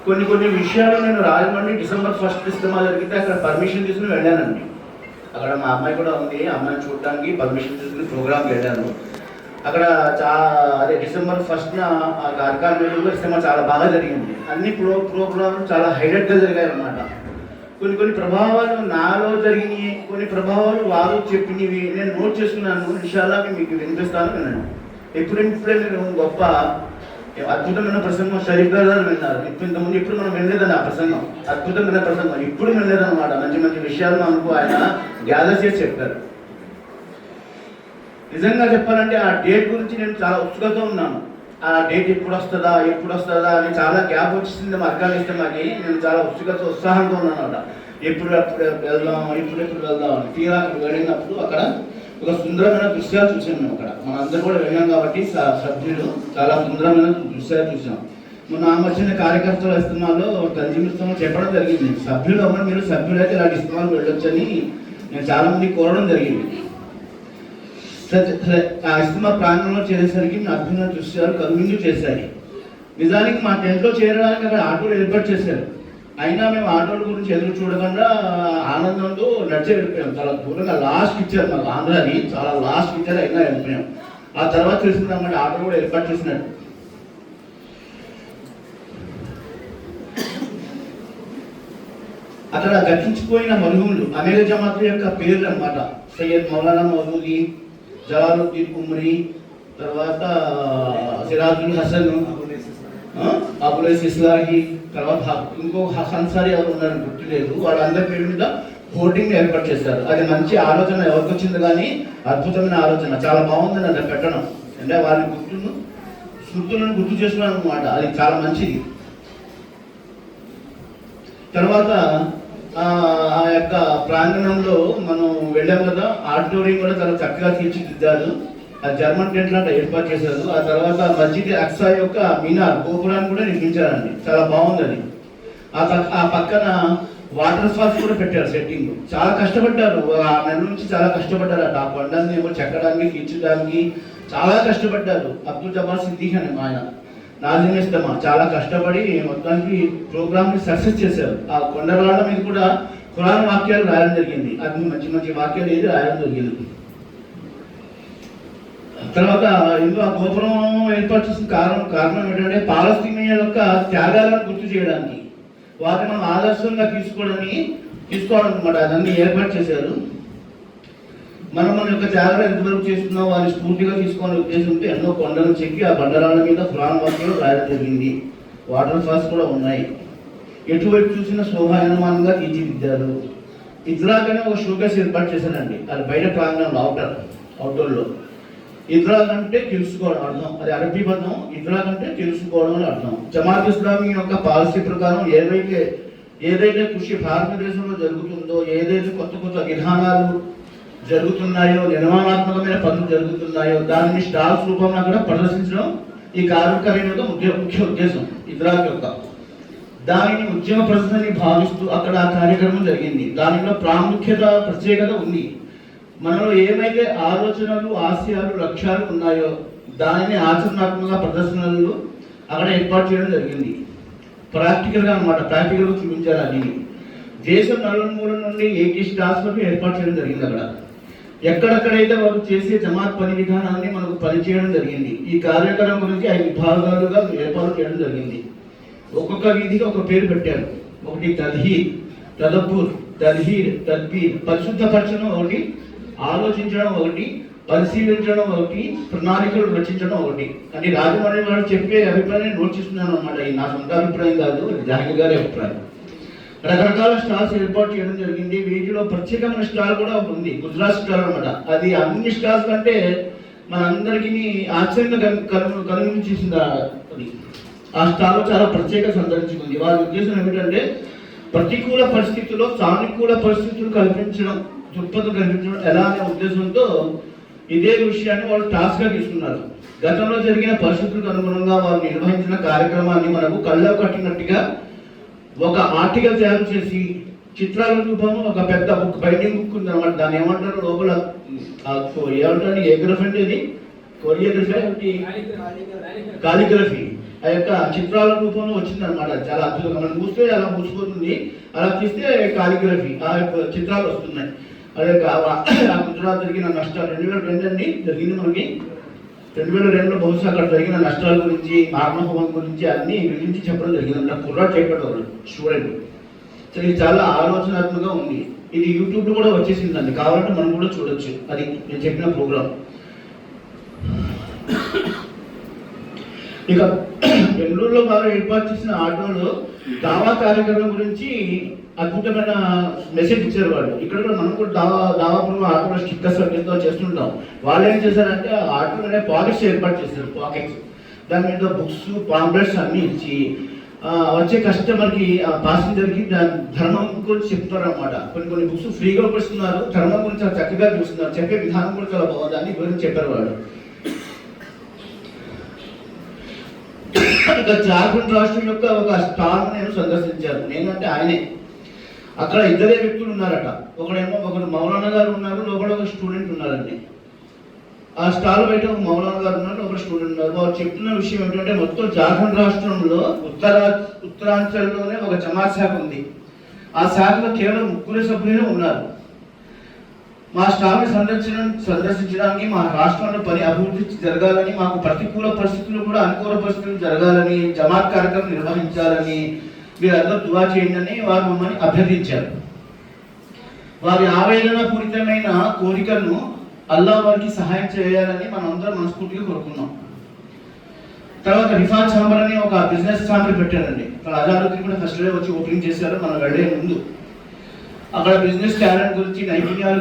కొన్ని విషయాలు నేను రాజమండ్రి డిసెంబర్ 1 ఇస్తామా జరిగితే అక్కడ పర్మిషన్ తీసుకుని వెళ్ళానండి. అక్కడ మా అమ్మాయి కూడా ఉంది, అమ్మాయిని చూడడానికి పర్మిషన్ తీసుకుని ప్రోగ్రామ్కి వెళ్ళాను. అక్కడ అదే డిసెంబర్ 1న కార్యక్రమంలో ఇస్తామా చాలా బాగా జరిగింది. అన్ని ప్రోగ్రామ్లు చాలా హైలైట్గా జరిగాయి అన్నమాట. కొన్ని ప్రభావాలు నాలో జరిగినాయి, కొన్ని ప్రభావాలు వారు చెప్పినవి నేను నోట్ చేసుకున్నాను. ఇన్షాల్లా మీకు వినిపిస్తాను, వినండి. ఎప్పుడే మీరు గొప్ప అద్భుతమైన ప్రసంగం షరీఫ్ గారు విన్నారు. ఇంతకుముందు ఇప్పుడు మనం వినలేదని ఆ ప్రసంగం, అద్భుతమైన ప్రసంగం ఇప్పుడు వినలేదన్నమాట. మంచి విషయాలు మనకు ఆయన గ్యాదర్ చేసి చెప్పారు. నిజంగా చెప్పాలంటే ఆ డేట్ గురించి నేను చాలా ఉత్సుకతో ఉన్నాను. ఆ డేట్ ఎప్పుడు వస్తుందా అని చాలా గ్యాప్ వచ్చింది మా అఫ్ఘానిస్తాన్కి. నేను చాలా ఉత్సాహంతో ఉన్నాను అన్నమాట. ఎప్పుడు వెళ్దాం అని. తీరా వెళ్ళినప్పుడు అక్కడ ఒక సుందరమైన దృశ్యాలు చూసాం మేము. అక్కడ మనందరూ కూడా వెళ్ళాం కాబట్టి సభ్యులు చాలా సుందరమైన దృశ్యాలు చూసాం. మొన్న వచ్చిన కార్యకర్తల ఇస్తమాలో తంజీమ్ ఇస్తమా చెప్పడం జరిగింది. సభ్యులు అమ్మ మీరు సభ్యులైతే ఇలాంటి ఇస్తమాలు వెళ్ళొచ్చని నేను చాలా మంది కోరడం జరిగింది. ఆ ఇస్తమా ప్రాంగణంలో చేరేసరికి అద్భుతమైన దృశ్యాలు కనువిందు చేశాయి. నిజానికి మా టెంట్లో చేరడానికి అక్కడ ఆటోలు ఏర్పాటు చేశారు. అయినా మేము ఆటోల గురించి ఎదురు చూడకుండా ఆనందంతో నడిచే వెళ్ళిపోయాం. చాలా దూరంగా లాస్ట్ ఇచ్చారు మాకు ఆంధ్రాని, చాలా లాస్ట్ ఇచ్చారు. అయినా వెళ్ళిపోయాం. ఆ తర్వాత తెలుసుకున్నామంటే ఆటో కూడా ఏర్పాటు చేసినట్టు. అక్కడ గతించిపోయిన మరుహుములు అనేక జమాతుల యొక్క పేర్లు అన్నమాట. సయ్యద్ మౌలానా మౌదూది, జలాలుద్దీన్ కుమ్రీ, తర్వాత సిరాజుల్ హసన్, అబులైస్ ఇస్లాహీ, తర్వాత ఇంకో హన్సారీ ఎవరు ఉన్నారని గుర్తులేదు. వాళ్ళందరి పేరు మీద హోర్డింగ్ ఏర్పాటు చేశారు. అది మంచి ఆలోచన ఎవరికి వచ్చింది, కానీ అద్భుతమైన ఆలోచన. చాలా బాగుందని అది పెట్టడం అంటే వాళ్ళ స్మృతులను గుర్తు చేస్తున్నాను అనమాట. అది చాలా మంచిది. తర్వాత ఆ యొక్క ప్రాంగణంలో మనం వెళ్ళాం కదా, ఆడిటోరియం కూడా చాలా చక్కగా తీర్చిదిద్దారు. ఆ జర్మన్ టెంట్లు అంటే ఏర్పాటు చేశారు. ఆ తర్వాత మస్జిద్ అక్సా యొక్క మీనార్ గోపురాన్ని కూడా నిర్మించారండి. చాలా బాగుంది అది. ఆ పక్కన వాటర్ ఫాల్స్ కూడా పెట్టారు. సెట్టింగ్ చాలా కష్టపడ్డారు. ఆ నెల నుంచి చాలా కష్టపడ్డారు. ఆ కొండని ఏమో చెక్కడానికి తీర్చడానికి చాలా కష్టపడ్డారు. అబ్దుల్ జబార్ సిద్దిక్ అని ఆయన నాజిమ్ ఇస్తమా చాలా కష్టపడి మొత్తానికి ప్రోగ్రామ్ని సక్సెస్ చేశారు. ఆ కొండరాళ్ళ మీద కూడా ఖురాన్ వాక్యాలు రాయడం జరిగింది. అది మంచి వాక్యాలు ఏది రాయడం జరిగింది. తర్వాత ఇందులో ఆ గోపురం ఏర్పాటు చేసిన కారణం ఏంటంటే పాలస్తీనియన్ యొక్క త్యాగాలను గుర్తు చేయడానికి, వాటిని మనం ఆదర్శంగా తీసుకోవడం అనమాట. అదన్నీ ఏర్పాటు చేశారు. మన యొక్క త్యాగాలు ఎంతవరకు చేస్తున్నాం వారిని స్ఫూర్తిగా తీసుకోవాలని ఉద్దేశంతో ఎన్నో కొండలు చెక్కి ఆ బండరాళ్ళ మీద ఖురాన్ వాక్యాలు రాయడం జరిగింది. వాటర్ ఫాల్స్ కూడా ఉన్నాయి. ఎటువైపు చూసిన శోభాయమానంగా తీర్చిదిద్దారు. ఇజ్రాక్ అనే ఒక షోకేస్ ఏర్పాటు చేశారండి. అది బయట ప్రాంగణంలో అవుట్డోర్లో. ఇద్రాక్ అంటే తెలుసుకోవడం అర్థం. అది అరబీ పదం. ఇద్రాక్ అంటే తెలుసుకోవడం అని అర్థం. జమాత్ ఇస్లామీ యొక్క పాలసీ ప్రకారం ఏదైతే కృషి భారతదేశంలో జరుగుతుందో, ఏదైతే కొత్త విధానాలు జరుగుతున్నాయో, నిర్మాణాత్మకమైన పనులు జరుగుతున్నాయో దానిని స్టాల్స్ రూపంలో కూడా ప్రదర్శించడం ఈ కార్యక్రమం యొక్క ముఖ్య ఉద్దేశం. ఇద్రాక్ యొక్క దానిని ఉద్యమ ప్రదర్శనని భావిస్తూ అక్కడ ఆ కార్యక్రమం జరిగింది. దానిలో ప్రత్యేకత ఉంది. మనలో ఏమైతే ఆలోచనలు, ఆశయాలు, లక్ష్యాలు ఉన్నాయో దానిని ఆచరణాత్మక ప్రదర్శనలు అక్కడ ఏర్పాటు చేయడం జరిగింది. ప్రాక్టికల్గా అనమాట. ప్రాక్టికల్గా చూపించారు. అది దేశం నలుమూల నుండి 80 స్టాల్స్ వరకు ఏర్పాటు చేయడం జరిగింది. అక్కడ ఎక్కడెక్కడైతే వారు చేసే జమాత్ పని విధానాన్ని మనకు పనిచేయడం జరిగింది. ఈ కార్యక్రమం గురించి 5 విభాగాలుగా ఏర్పాటు చేయడం జరిగింది. ఒక్కొక్క వీధికి ఒక పేరు పెట్టారు. ఒకటి తద్హీర్, తదబ్బుర్, తద్హీర్, తద్బీర్, పరిశుద్ధపరచడం ఒకటి, ఆలోచించడం ఒకటి, పరిశీలించడం ఒకటి, ప్రణాళికలు రచించడం ఒకటి. అంటే రాజమౌళి గారు చెప్పే అభిప్రాయాన్ని నోట్ చేస్తున్నాను అన్నమాట. ఇది నా సొంత అభిప్రాయం కాదు, జహాంగీర్ గారి అభిప్రాయం. రకరకాల స్టాల్స్ ఏర్పాటు చేయడం జరిగింది. వీటిలో ప్రత్యేకమైన స్టాల్ కూడా ఉంది, గుజరాత్ స్టాల్ అనమాట. అది అన్ని స్టాల్స్ కంటే మనందరికీ ఆశ్చర్యంగా కలిగించేసింది. అది ఆ స్టాల్ చాలా ప్రత్యేకత సంతరించుకుంది. వారి ఉద్దేశం ఏమిటంటే ప్రతికూల పరిస్థితుల్లో సానుకూల పరిస్థితులు కల్పించడం, దృక్పథం కల్పించడం ఎలా అనే ఉద్దేశంతో ఇదే విషయాన్ని వాళ్ళు టాస్క్గా తీసుకున్నారు. గతంలో జరిగిన పరిస్థితులకు అనుగుణంగా వారు నిర్వహించిన కార్యక్రమాన్ని మనకు కళ్ళ కట్టినట్టుగా ఒక ఆర్టికల్ తయారు చేసి చిత్రాల రూపంలో ఒక పెద్ద బుక్, బైండింగ్ బుక్ ఉంది అనమాట. దాన్ని ఏమంటారు లోపల ఏమంటారు, ఏ గ్రఫీ అంటే ఇది కొరియోగ్రఫీ, కాలిగ్రఫీ. ఆ యొక్క చిత్రాల రూపంలో వచ్చిందనమాట. చాలా అద్భుతంగా మనం చూస్తే అలా ముగిసిపోతుంది, అలా తీస్తే కాలిగ్రఫీ ఆ యొక్క చిత్రాలు వస్తున్నాయి. అదే ఆ గుజరాత్ జరిగిన నష్టాలు 2002 అండి జరిగింది మనకి. 2002లో బహుశా అక్కడ జరిగిన నష్టాల గురించి, ఆత్మహోమం గురించి అన్ని వివరించి చెప్పడం జరిగింది. నాకు కుర్రాడు చేపట్టారు స్టూడెంట్. సో ఇది చాలా ఆలోచనాత్మకంగా ఉంది. ఇది యూట్యూబ్లో కూడా వచ్చేసిందండి, కావాలంటే మనం కూడా చూడొచ్చు. అది నేను చెప్పిన ప్రోగ్రామ్. ఇక బెంగళూరులో బాగా ఏర్పాటు చేసిన ఆటోలో దావా కార్యక్రమం గురించి అద్భుతమైన మెసేజ్ ఇచ్చారు వాళ్ళు. ఇక్కడ కూడా మనం కూడా దావాపురంలో ఆటోలో స్టిక్కర్స్ అన్నిటితో చేస్తుంటాం. వాళ్ళు ఏం చేశారంటే ఆటోలోనే పాకెట్స్ ఏర్పాటు చేశారు. పాకెట్స్ దాని మీద బుక్స్, పాంప్లెట్స్ అన్నీ ఇచ్చి వచ్చే కస్టమర్కి, ప్యాసింజర్కి దాని ధర్మం గురించి చెప్తారు అనమాట. కొన్ని బుక్స్ ఫ్రీగా ఇస్తున్నారు, ధర్మం గురించి చాలా చక్కగా చూస్తున్నారు, చెప్పే విధానం కూడా చాలా బాగుంది అని గురించి చెప్పారు వాళ్ళు. ఇక జార్ఖండ్ రాష్ట్రం యొక్క ఒక స్టాల్ నేను సందర్శించాను. నేనంటే ఆయనే. అక్కడ ఇద్దరే వ్యక్తులు ఉన్నారట. ఒకరు మౌలానా గారు ఉన్నారు, లోపల ఒక స్టూడెంట్ ఉన్నారండి. ఆ స్టాల్ బయట ఒక మౌలానా గారు ఉన్నారు, ఒక స్టూడెంట్ ఉన్నారు. వాళ్ళు చెప్తున్న విషయం ఏంటంటే మొత్తం జార్ఖండ్ రాష్ట్రంలో ఉత్తరాంచల్లోనే ఒక జమాత్ శాఖ ఉంది. ఆ శాఖలో కేవలం 3 సభ్యులే ఉన్నారు. మా స్టాల్ని సందర్శించడానికి మా రాష్ట్రంలో పని అభివృద్ధి జరగాలని, మాకు ప్రతికూల పరిస్థితులు కూడా అనుకూల పరిస్థితులు జరగాలని, జమాత్ కార్యక్రమం నిర్వహించాలని మీరందరూ దువా చేయండి అని వారు మమ్మల్ని అభ్యర్థించారు. వారి ఆవేదన పూరితమైన కోరికను అల్లా వారికి సహాయం చేయాలని మనం అందరం మనస్ఫూర్తిగా కోరుకున్నాం. తర్వాత రిఫాన్ ఛాంబర్ అని ఒక బిజినెస్ ఛాంబర్ పెట్టారండి. అక్కడ అజారుద్దీన్ కూడా ఫస్ట్ డే వచ్చి ఓపెనింగ్ చేశారు మనం వెళ్ళే ముందు. అక్కడ బిజినెస్ టాలెంట్ గురించి నైపుణ్యాలు